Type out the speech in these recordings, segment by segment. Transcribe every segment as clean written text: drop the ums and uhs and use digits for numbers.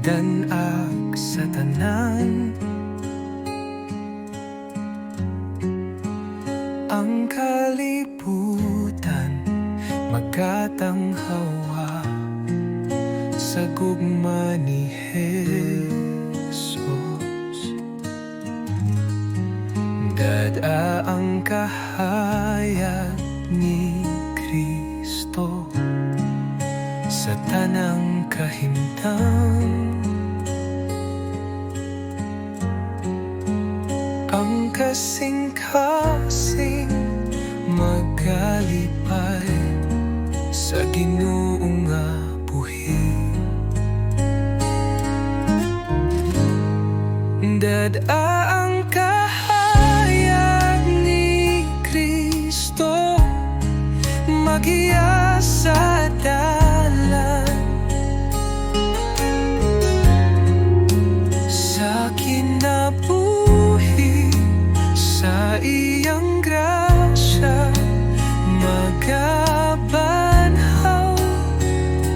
nagdanag sa tanan. Ang kalibutan magkatanghawa sa gugma ni Jesus. Dada ang kahayag ni Kristo sa tanang kahimtang. Ang kasing-kasing magalipay sa Ginoo nga buhi. Dada ang kahayag ni Kristo magiya sa dalan. Sa kinabuhi sa iyang grasya magabanhaw,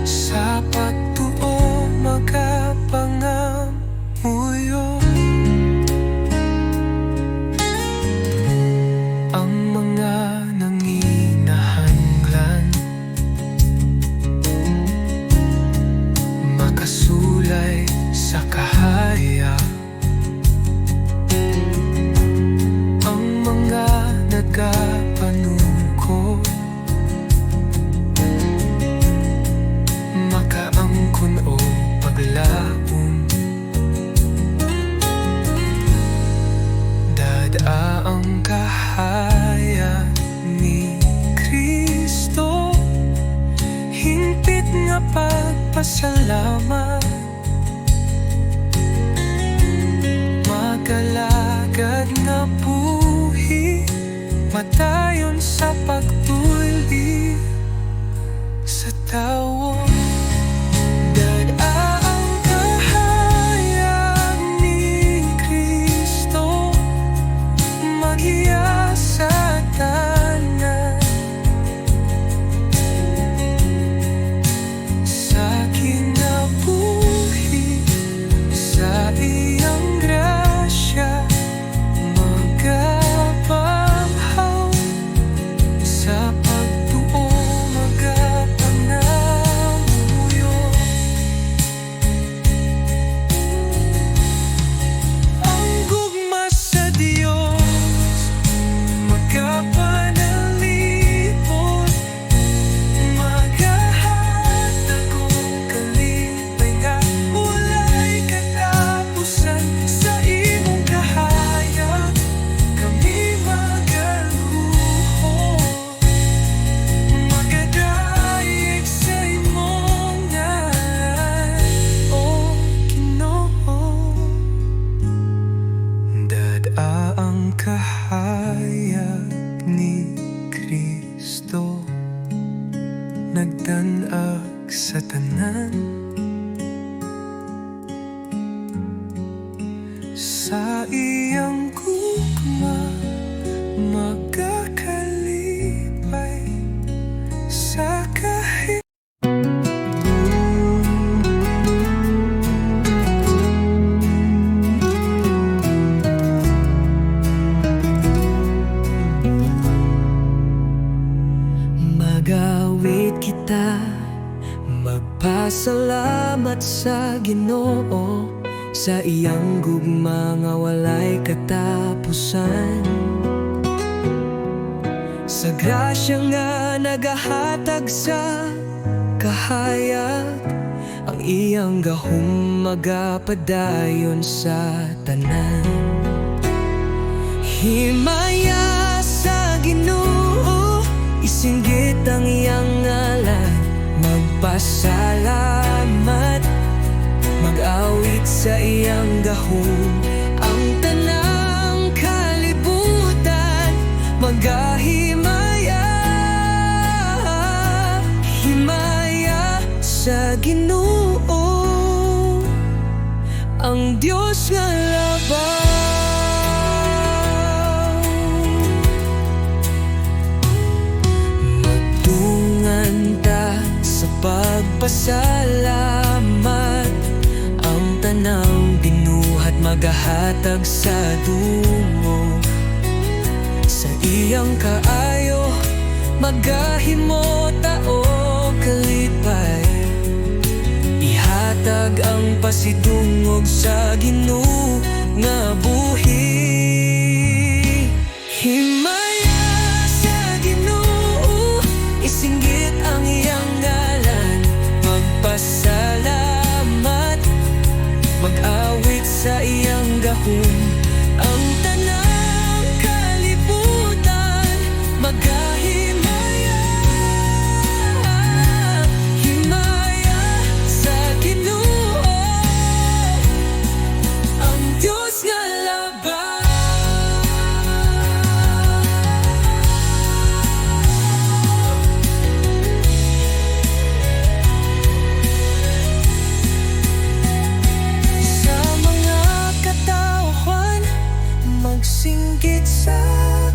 sa pagtuo magapangamuyo. Ang mga nanginahanglan makasulay sa kahayag. Ang mga nagapanungkot makaangkon o paglaom. Dada ang kahayag ni Kristo, hingpit nga pagpasalamat. Magalagad nga buhi matayon sa pagtuli sa tawo. Dada ang kahayag ni Kristo magiya sa tanan. Sa kinabuhi sa iyang grasya magapanhaw, sa pagtuo magapangamuyo. Ang gugma sa Diyos magapanalipod, magahatag og kalipay nga walay katapusan. Sa imong kahayag kami magaluhod, magadayeg sa imong ngalan, O Ginoo. Dada ang kahayag ni Kristo nagdanag sa tanan. Sa iyang gugma magkakalipay sa kahit. Magawit kita, magpasalamat sa Ginoo sa iyang gugma nga walay katapusan. Sa grasya nga nagahatag sa kahayag, ang iyang gahom magapadayon sa tanan. Himaya sa Ginoo, isinggit ang iyang ngalan. Magpasalamat, mag-awit sa iyang gahom. Ang tanang kalibutan magahimaya, himaya sa Ginoo, ang Diyos nga labaw. Magtungan ta sa pagpasalamat, ang magahatag sa dungo. Sa iyang kaayo magahimota o kalipay, ihatag ang pasidungog sa Ginoo nga buhi. Himaya sa Ginoo, isinggit ang iyang ngalan, magpasalamat, mag-awit sa iyang gahom. Ang tanang kalibutan magahimaya. Himaya sa Ginoo, ang Diyos nga laban. Sa mga katawhan magsinggit sa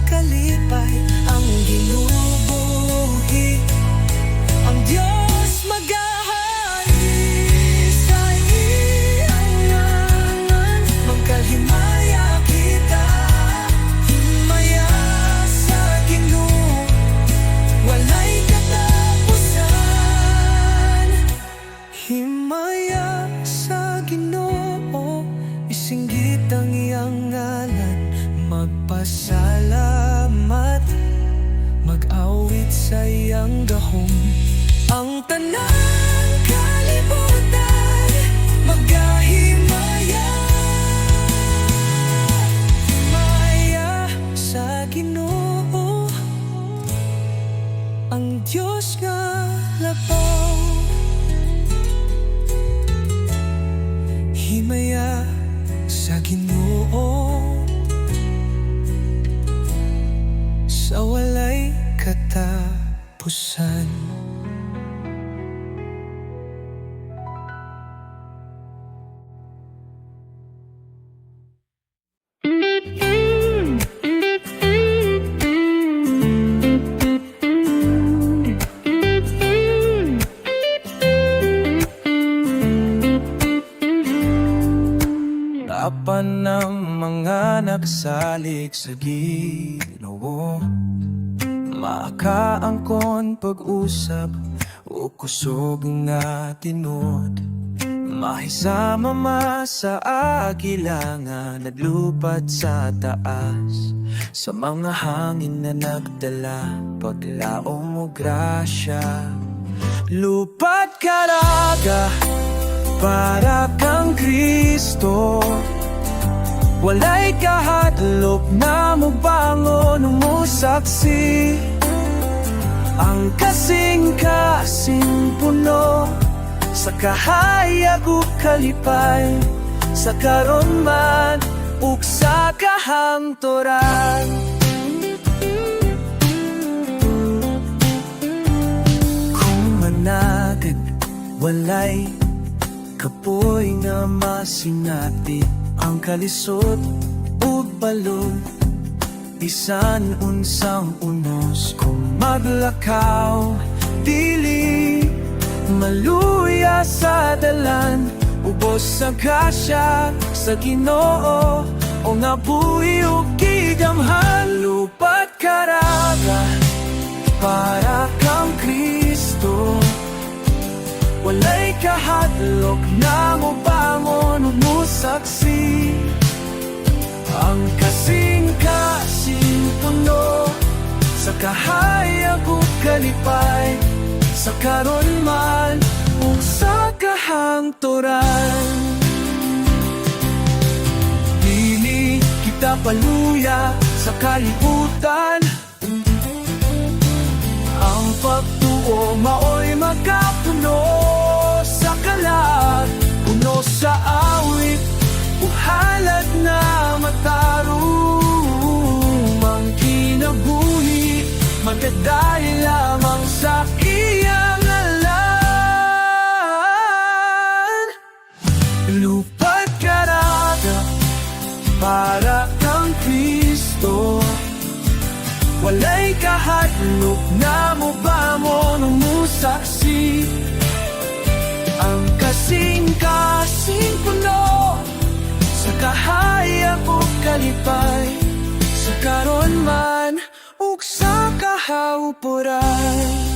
kalipay, ang ginubuhi, ang Diyos magahari sa iyang ngangan. Magkahimaya kita, himaya sa Ginoo, walay katapusan. Himaya sa Ginoo, isinggit ang iyang ngalan, magpasalamat, mag-awit sa iyang gahom. Ang tanang kalibutan magahimaya. Himaya sa Ginoo, ang Diyos nga labaw. Himaya sa Ginoo, sa walay katapusan. Dapan ng mga nagsalig sa Ginoo, makaangkon pag-usap o kusog nga tinod. Mahisama ma sa agilangan, naglupat sa taas, sa mga hangin na nagdala, paglaom mo grasya. Lupat karaga para kang Kristo, walay kahadlok na mubangon mo saksi. Ang kasing-kasing puno sa kahayag ug kalipay, sa karon man ug sa kahangturan. Kung managad walay kapoy nga masinati, ang kalisod ug balod, bisan unsang unos. Kung maglakaw dili maluya sa dalan, ubos sa grasya sa Ginoo, o nga buhi ug kigamhan. Lupat karaga para kang Kristo, walay kahadlok na mubangon mo saksi. Ang kasing-kasing puno sa kahayag ug kalipay, sa karon man ug sa kahangturan. Dili kita paluya sa kalibutan, ang pagtuo maoy makapuno sa kalag, puno sa awit, uhalat na matarong. Ang kinabuhi magdadahil lamang sa iyang ngalan. Lupat karaga para kang Kristo, walay kahadlok na mubangon mo saksi. Ang kasing-kasing puno sa kahadlok ako kalipay sa karon man ug sa kahaupuran.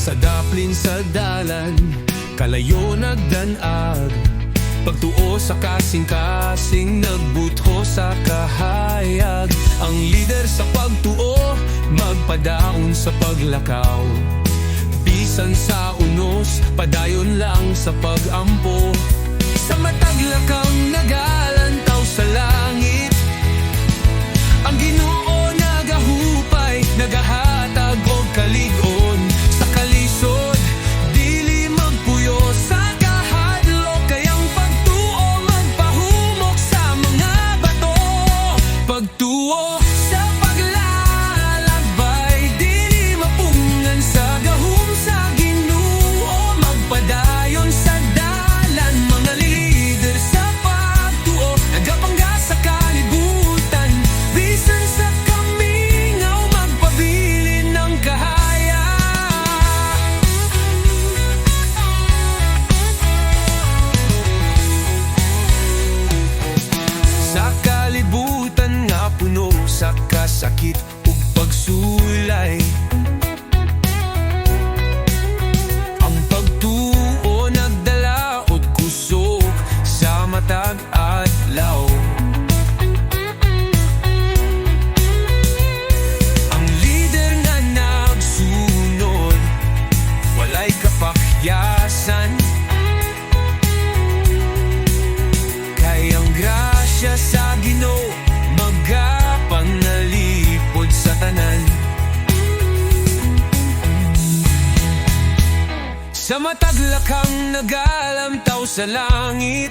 Sa daplin sa dalan, kalayo nagdanag. Pagtuo sa kasing-kasing, nagbutho sa kahayag. Ang lider sa pagtuo, magpadaon sa paglakaw. Bisan sa unos, padayon lang sa pagampo. Sa mataglakang nagalantaw sa langit, ang Ginoo nagahupay, nagahatag og kalig-on. Sa kalisod, dili magpuyo sa kahadlok, kayang pagtuo magpahumok sa mga bato. Pagtuo sa paglalakbay, dili mapungan sa gahum sa Ginoo. Magpadayon sa dalan, mga leader sa pagtuo, nagapangga sa kalibutan. Bisan sa kamingaw, magpabilin ng kahayag. Sa kalibutan nga puno sa kasakit ug pagsulay, ang pagtuo nagdala og kusog sa matag adlaw. Ang lider nga nagsunod, walay kapakyasan. Kay ang grasya sa Ginoo magapanalipod sa tanan. Sa mataglakang nagalamtaw sa langit,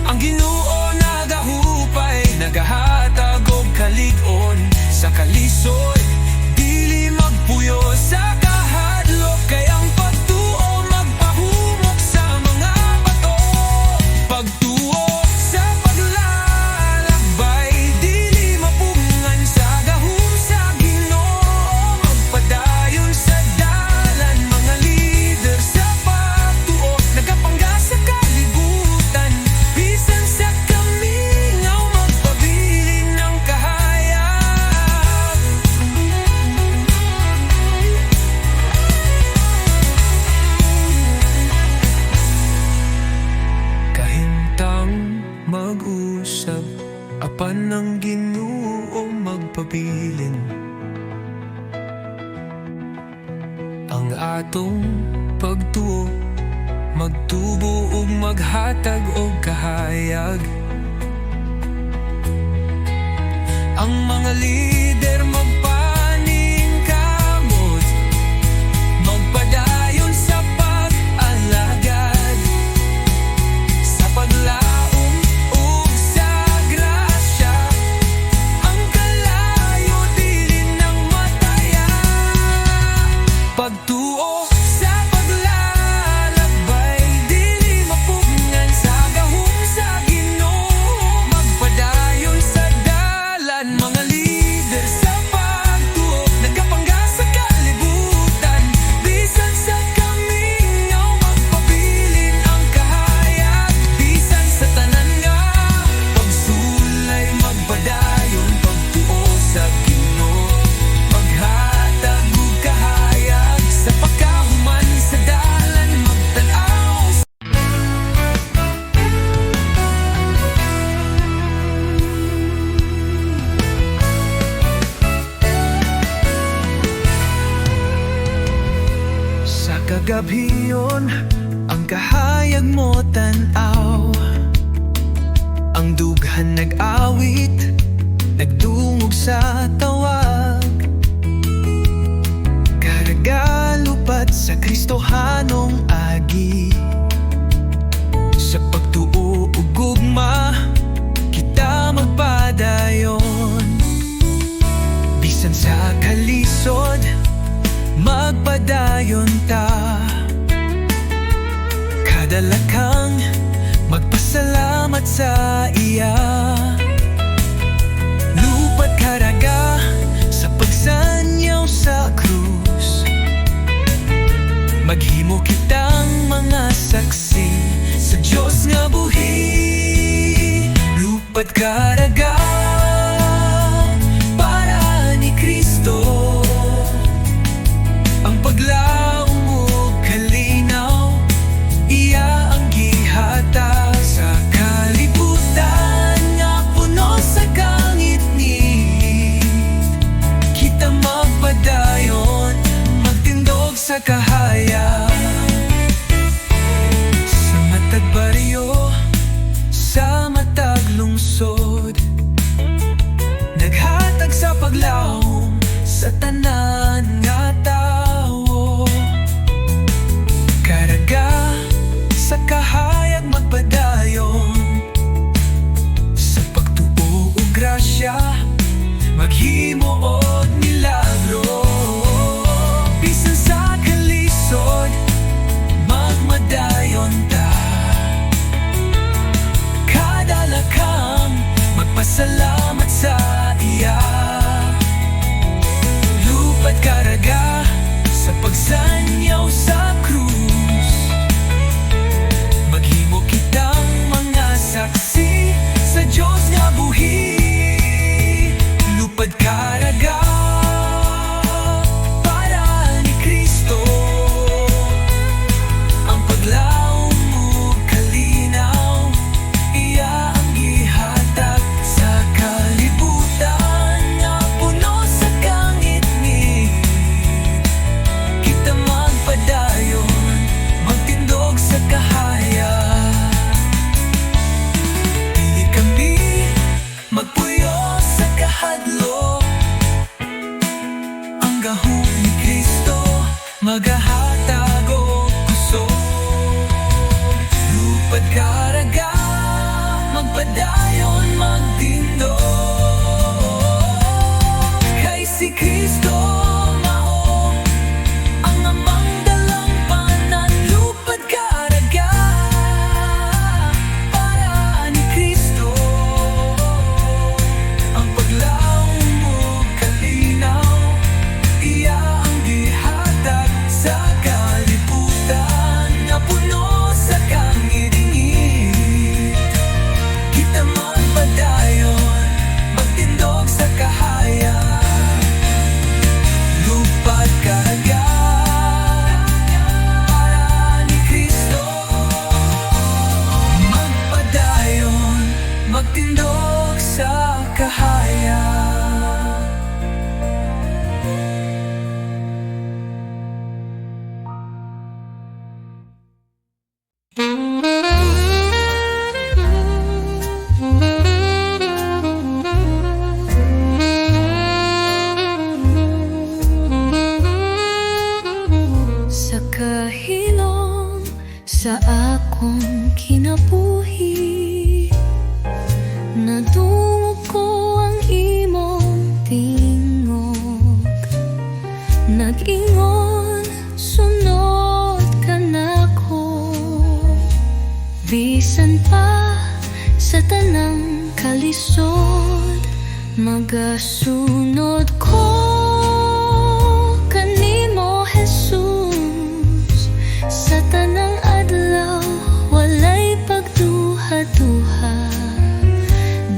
ang Ginoo nagahupay, nagahatag og kalig-on. Sa kalisod, dili magpuyo sa kahadlok, kay ang pagtuo magpahumok sa mga bato. Pagtuo sa paglalakbay, dili mapungan sa gahum sa Ginoo. Magpadayon sa dalan, mga leader sa pagtuo, nagapangga sa kalibutan. Bisan sa kamingaw, magpabilin ng kahayag. Kahintang mag-usab, apan ng Ginoo magpabilin. Ang atong pagtuo, magtubo ug maghatag og kahayag. Ang mga lider magpaningkamot, magpadayon sa pag-alagad. Sa paglaom ug sa grasya, ang kalayo dili nang mataya. Pagtuo sa paglalakbay, dili mapungan sa gahum sa Ginoo. Magpadayon sa dalan, mga leader sa pagtuo, nagapangga sa kalibutan. Bisan sa kamingaw, magpabilin ang kahayag. Bisan sa tanan nga pagsulay, magpadayon. Pagtuo sa Ginoo, maghatag og kahayag. Sa pagkahuman sa dalan, magtanaw. Sa kagabiyon, ang kahayag mo tan-aw. Ang dughan nag-awit, nagdungog sa tawag. Karagalupat sa Kristohanong agi. Sa pagtuo ug gugma, kita magpadayon. Bisan sa Lupa't karaga para ni Kristo. Ang paglaom mo kalinaw, iya ang gihata sa kalibutan nga puno sa kangit-ngit. Kita magpadayon, magtindog sa kahaya, sa matag baryo, sa matag lungsod, naghatag sa paglaom sa tanan nga tawo. Karaga sa kahayag magpadayon, sa pagtuo ug grasya, maghimo og milagro. Bisan sa kalisod, magmadayon ta. Kada lakang magpasalamat sa iya. Lupa't karaga sa pagsanyaw sa krus, maghimo kitang mga saksi sa Diyos nga buhi. Lupa't karaga para ni Kristo. Ang paglaom mo kalinaw, iya ang gihatag sa kalibutan nga puno sa kangit-ngit. Kita magpadayon, magtindog sa kahaya. Dili kami magpuyo sa kahadlok. Ang gahom ni Kristo magahatag og kusog. Lupa't karaga, magpadayon, magtindog. Kay si Kristo mao ang amang dalampanan. Lupa't karaga para ni Kristo. Ang paglaom mo kalinaw, iya ang gihatag sa kalibutan nga puno sa kangit-ngit. Kita magpadayon, magtindog sa kahaya. Lupa't karaga para ni Kristo. Magpadayon, magtindog sa kahaya. Sa kahilom sa akong kinabuhi, nadungog ko ang imong tingog. Nag-ingon, sunod ka nako. Bisan pa sa tanang kalisod, magasunod ko kanimo Jesus. Sa tanang adlaw, walay pagduha-duha.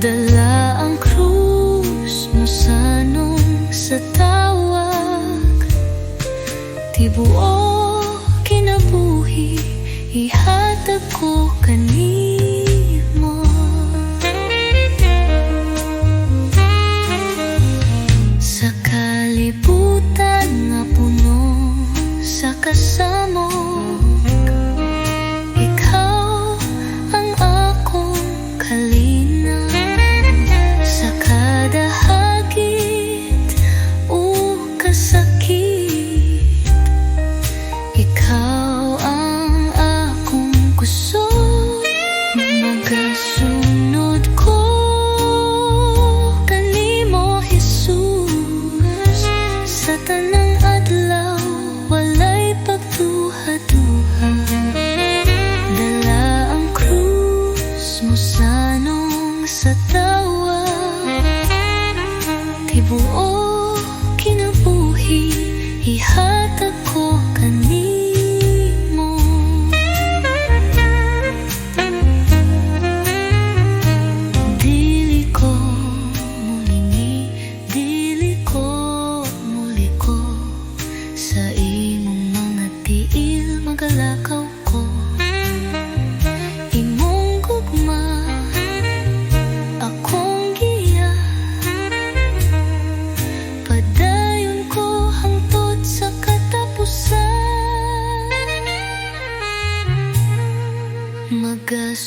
Dala ang krus mo sanong sa tawag. Tibuo kinabuhi, ihatag ko kanimo. Sa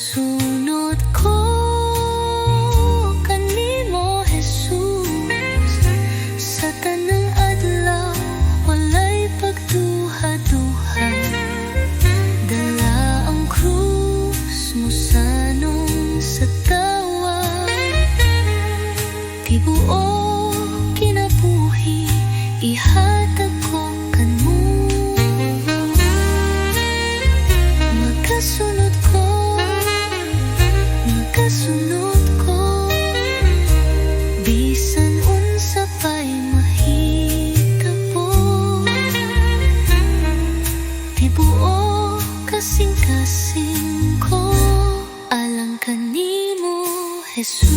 Pagsunod ko kanimo Jesus, sa tanang adlaw walay pagduha-duha. Dala ang krus mo sanong sa tawa, tibuo kinabuhi ihatag ko kanmo. Magkasunod ko, magkasunod ko, bisan unsa pa'y mahitabo. Tibuo kasing-kasing ko, alang kanimo Jesus.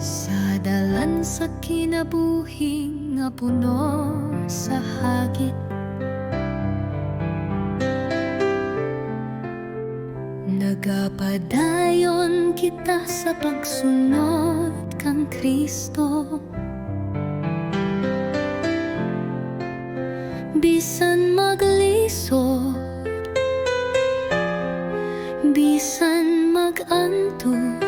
Sa dalan sa kinabuhi nga puno sa hagit, nagapadayon kita sa pagsunod kang Kristo. Bisan maglisod, bisan mag-antos,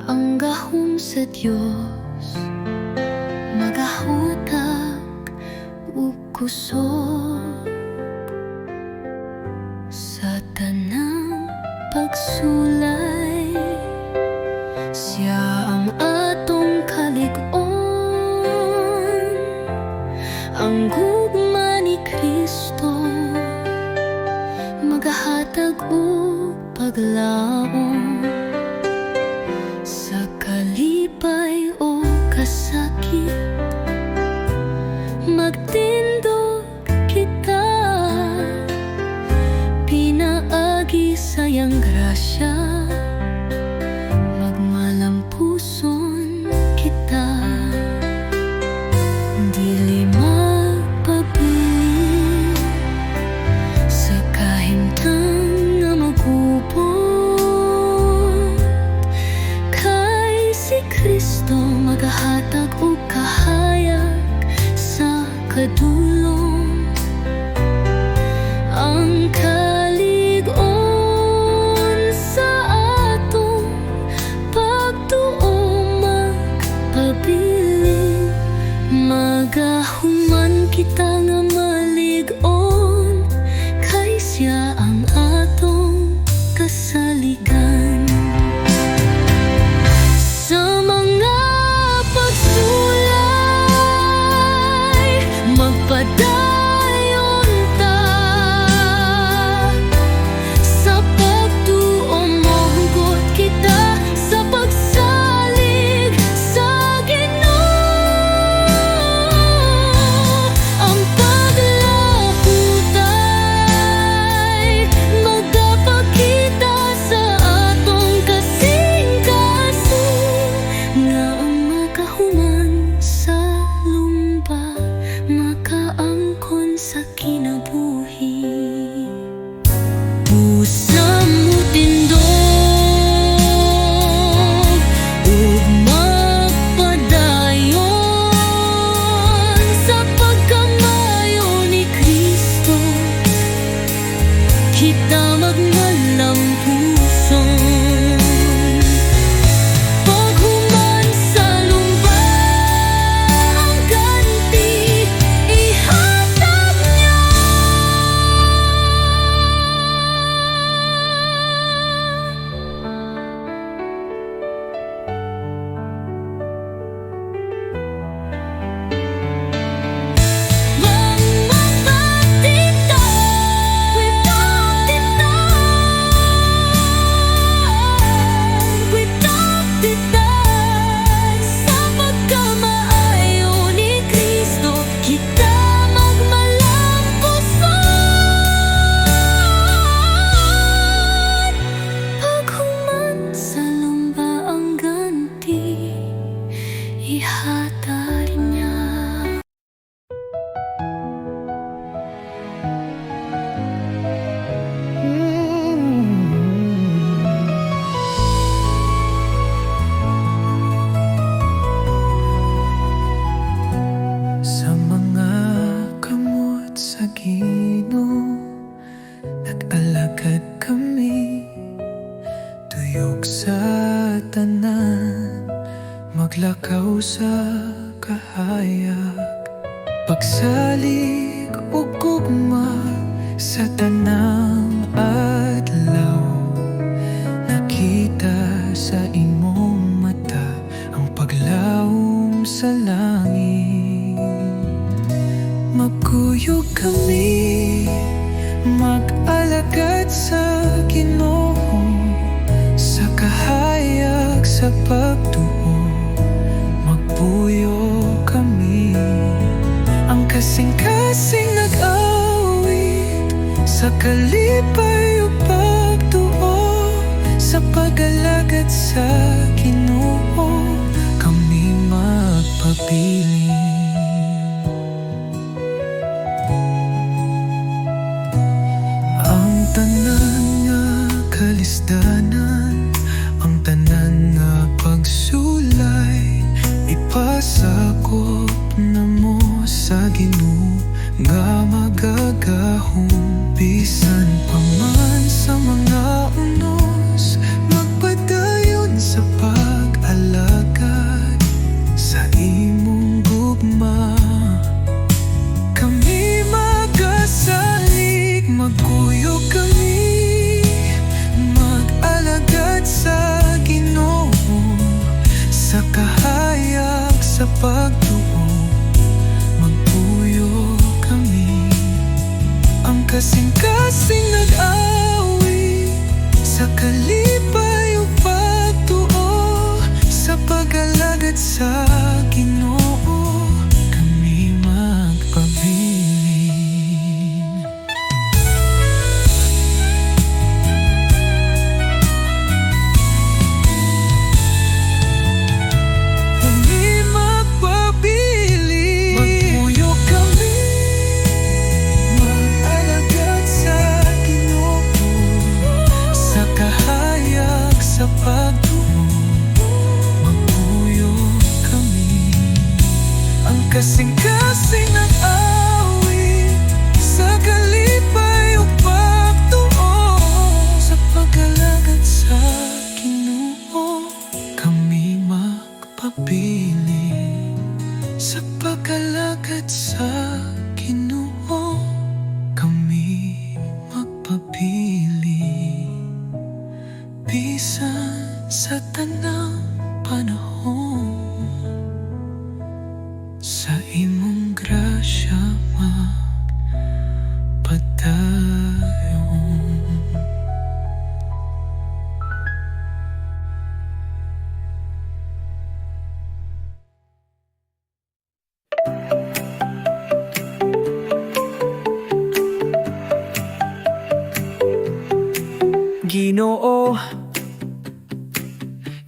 ang gahom sa Diyos magahutag ug kusog. Sa tanang pagsulay, siya ang atong kalig-on. Ang gugma ni Kristo magahatag ug paglaom. Sa kalipay o kasakit, magtindog kita, pinaagi sayang grasya, magmalampuson kita. Dili magpabili sa kahimtang nga magubot, kay si Kristo magahatag og kahayag sa kadulong. Ang kalig-on sa atong pagtuo magpabiling, magahuman kita nga malig-on, kay siya ang atong kasaligan. Sa mga pagsulay, magpadayon sa tanan, maglakaw sa kahayag, pagsalig ug gugma sa tanang adlaw. Nakita sa imong mata ang paglawom sa langit. Magkuyog kami, mag-alagad sa Ginoo, sa kahayag sa pagtuo. Magpuyo kami, ang kasing-kasing nag-awit sa kalipay ug pagtuo. Sa pag-alagad sa Ginoo, kami magpabilin. Ang tanan nga kalisdanan, ang tanan nga pagsulay, ipasakop na mo sa Ginoo nga magagahom. Bisan pa man sa mga unos, magpadayon sa pag-alagad sa imong gugma. Kami magasalig, magkuyog kami, mag-alagad sa Ginoo, sa kahayag sa pagtuo. Magpuyo kami, ang kasing-kasing nag-awit sa kalipay ug pagtuo. Sa pag-alagad sa Ginoo, kami magpabilin. Kami magpabilin. Magpuyo kami, mag-alagad sa Ginoo, sa kahayag sa pagtuo. Magpuyo kami, ang kasing-kasing nag-awit sa kalipay ug pagtuo. Sa pag-alagad sa Ginoo, kami magpabilin. Sa pag-alagad sa Ginoo, kami magpabilin. Bisan sa tanang panahon, sa imong grasya magpadayon. Ginoo,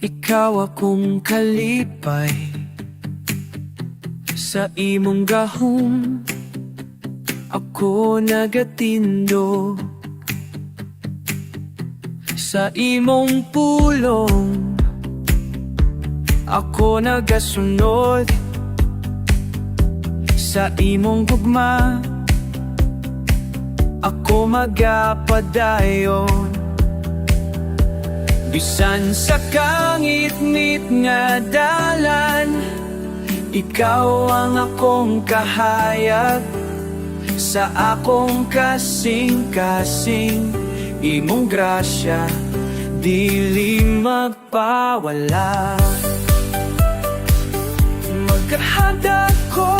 ikaw akong kalipay, sa imong gahom ako nagatindo. Sa imong pulong ako nagasunod. Sa imong gugma ako magapadayon. Bisan sa kangit-ngit nga dalan, ikaw ang akong kahayag. Sa akong kasing-kasing, imong grasya dili magpawala. Magkahanda ko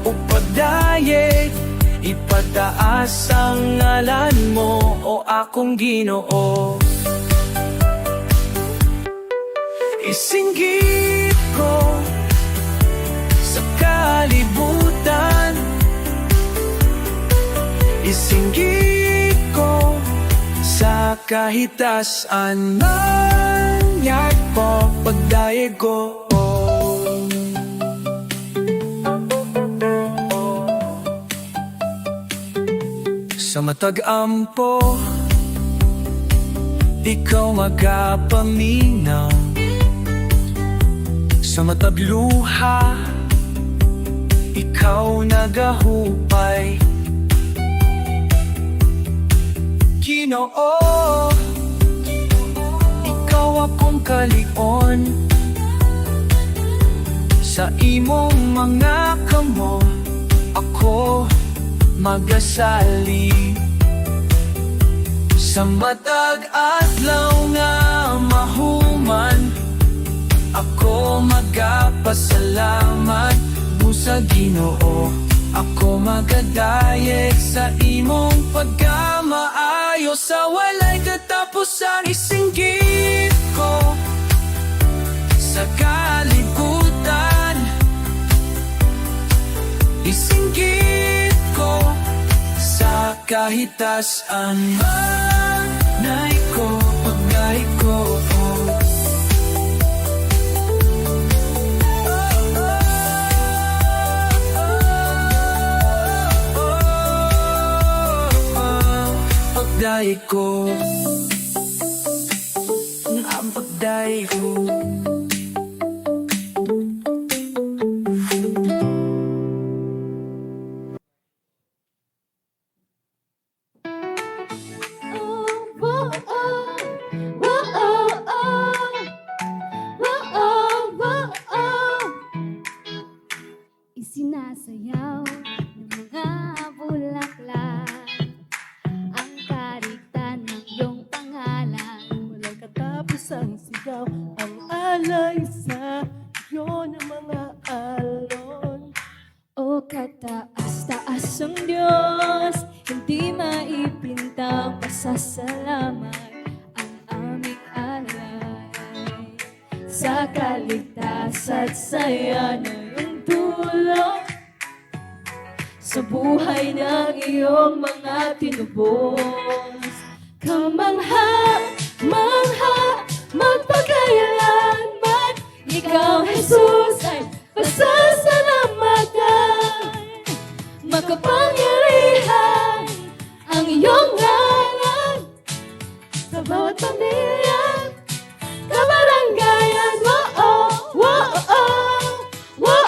upadayet, ipataas ang ngalan mo, o akong Ginoo. Isinggit ko sa kalibutan, isinggit ko sa kahitasan, manyak ko pagdayeg ko. Sa matag-ampo, ikaw magapaminaw. Sa matagluha, ikaw nagahupay. Ginoo, kalion sa imong mga kamo ako magasali sa matag adlaw nga mahuman ako magapasalamat sa Ginoo ako magadayeg sa imong pagkamaayo sa walay katapusan isinggit ko sa kalibutan isinggit ko sa kahitasan Nay ko, pagay ko Pagday ko ang pagday ko Isinasayaw ng mga bulaklak ang kariktan ng iyong pangalan. Walang katapusang sigaw ang alay sa iyo ng mga alon. O kataas-taas ang Diyos, hindi maipintang pasasalamat ang aming alay. Sa kaligtas at saya na iyong tulong sa buhay ng iyong mga tinubos. Kamangha, mangha, magpakailanman, ikaw, Jesus, ay pasasalamatan. Makapangyarihan ang iyong ngalan sa bawat pamilya, kabaranggayan. Wow, wow, wow,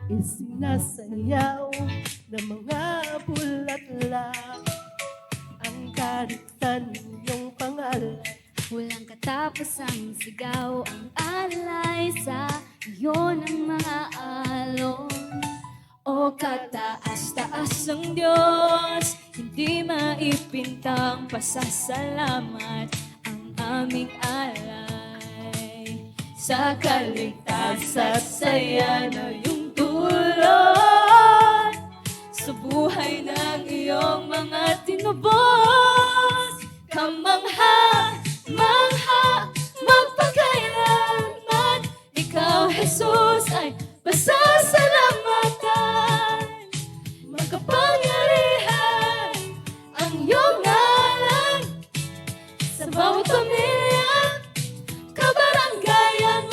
Isinasayaw ng mga bulaklak ang kariktan ng iyong pangalan. walang katapusang sigaw ang alay sa iyo ng mga alon. O kataas-taas ang Diyos, hindi maipintang pasasalamat ang aming alay. Sa kaligtas at saya na iyong tulong sa buhay ng iyong mga tinubos. Kamangha, mangha, magpakailanman, ikaw, Jesus, ay pasasalamatan. Magkapangyarihan ang iyong ngalan sa bawat pamilya, kabaranggayan.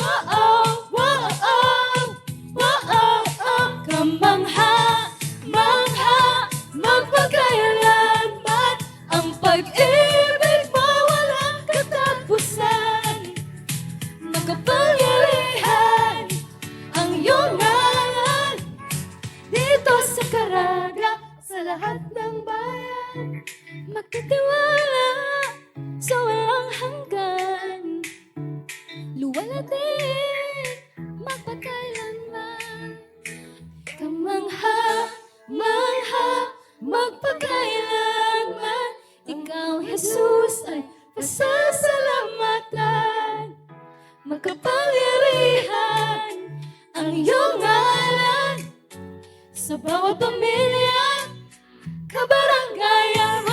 Kamangha, mangha, magpakailanman, ang pag-ibig mo walang katapusan. Magkapangyarihan ang iyong ngalan dito sa Caraga, sa lahat ng bayan. Magtitiwala sa walang hanggan, luwalhatin magpakailanman. Kamangha, mangha, magpakailanman, ikaw, Jesus, ay pasasalamatan. Magkapangyarihan ang iyong ngalan sa bawat pamilya, kabaranggayan.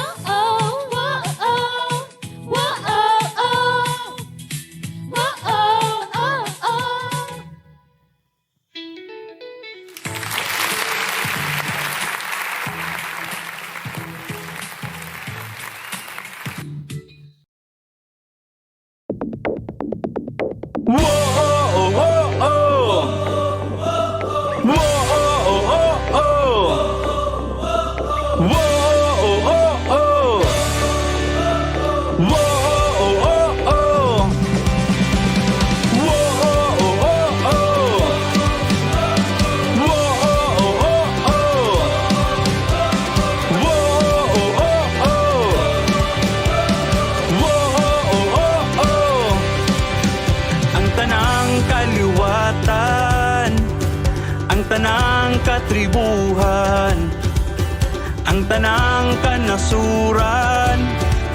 ang tanang kanasuran,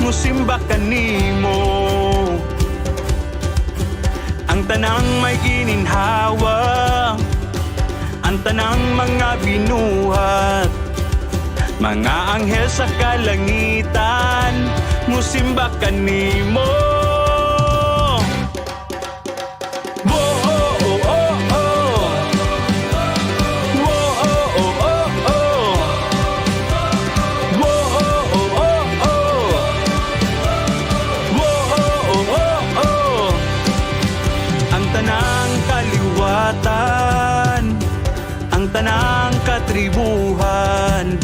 musimba kanimo. Ang tanang may gininhawa, ang tanang mga binuhat, mga anghel sa kalangitan, musimba kanimo. Ang tanang katribuhan,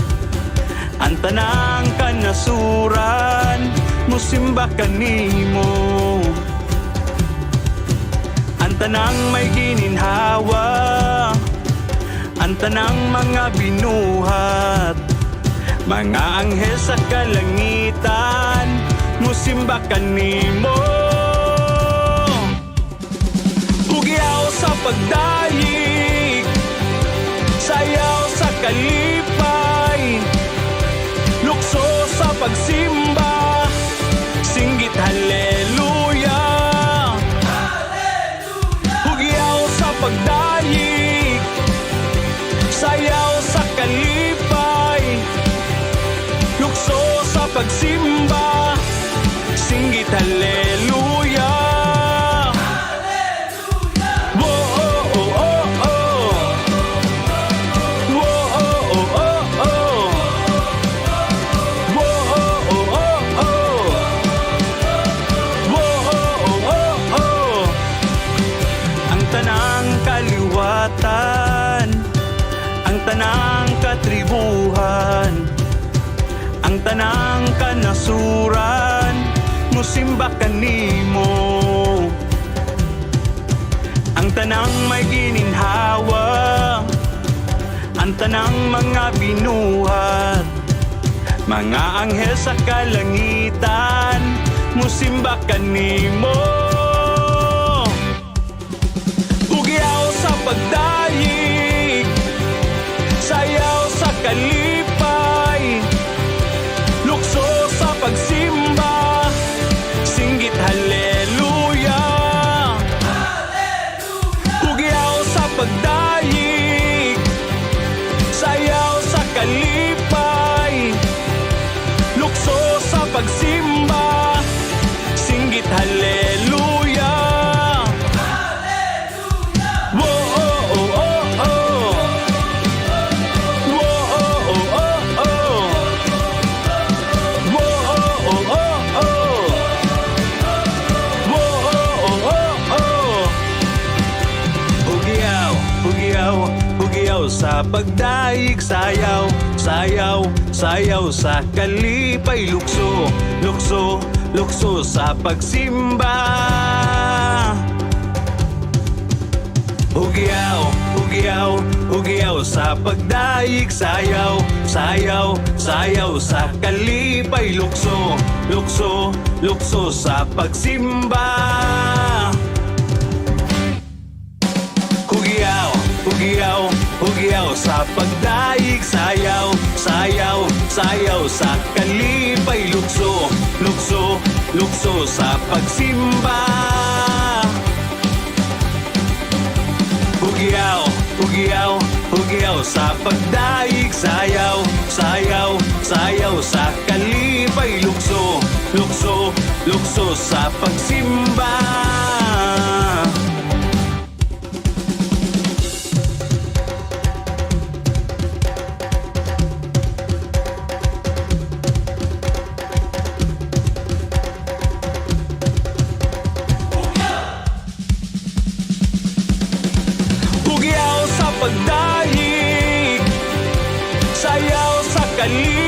ang tanang kanasuran, musimba kanimo. Ang tanang may gininhawa, ang tanang mga binuhat, mga anghel sa kalangitan, musimba kanimo. Hugyaw sa pagdayeg, sayaw sa kalipay, lukso sa pagsimba, singgit haleluya. Hugyaw sa pagdayeg, sayaw sa kalipay, lukso sa pagsimba, singgit haleluya. Ang tanang katribuhan, ang tanang kanasuran, musimba kanimo. Ang tanang may gininhawa, ang tanang mga binuhat, mga anghel sa kalangitan, musimba kanimo. Sa pagdayeg, sayaw sa kalipay, lukso sa pagsimba, singgit haleluya. Hugyaw sa pagdayeg, sayaw sa kalipay, lukso sa pagsimba, singgit haleluya. Hugyaw sa pagdayeg, sayaw, sayaw, sayaw sa kalipay, lukso, lukso, lukso sa pagsimba. Hugyaw, hugyaw, hugyaw sa pagdayeg, sayaw, sayaw, sayaw sa kalipay, lukso, lukso, lukso sa pagsimba. Hugyaw, hugyaw, hugyaw sa pagdayeg, sayaw, sayaw, sayaw sa kalipay, lukso, lukso, lukso sa pagsimba. Hugyaw, hugyaw, hugyaw sa pagdayeg, sayaw, sayaw, sayaw sa kalipay, lukso, lukso, lukso sa pagsimba. Pagdayeg, sayaw sa kalipay,